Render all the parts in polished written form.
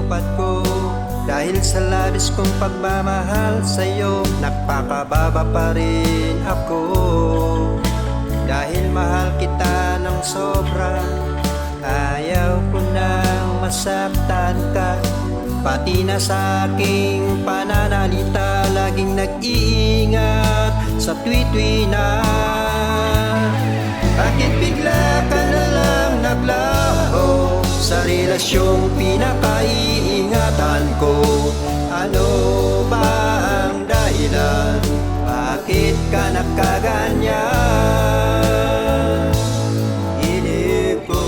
tinutupad ko. Dahil sa labis kong pagmamahal sa'yo, nagpakababa pa rin ako. Dahil mahal kita ng sobra, ayaw ko nang masaktan ka. Pati na sa aking pananalita, laging nag-iingat sa tuwi-tuwi na. Bakit bigla ka na lang naglaho sa relasyong pinakaiingatan ko? Ano ba ang dahilan? Bakit ka nagkaganyan? Inip ko.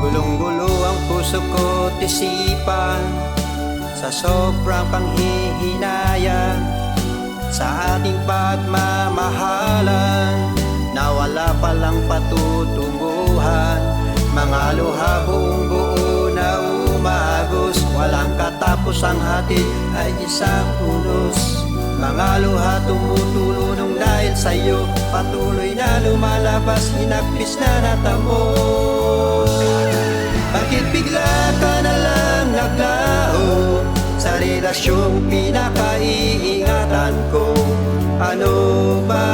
Gulong-gulo ang puso ko't isipan sa sobrang panghihinayang sa ating pagmamahalan, na wala palang patutunguhan. Mga luha buong buo na umagos, walang katapos ang hatid ay isang unos. Mga luha tumutulong dahil sa'yo, patuloy na lumalabas, hinapis na natamo. Bakit bigla ka na lang naglaho sa relasyong pinakaiingatan ko? Ano ba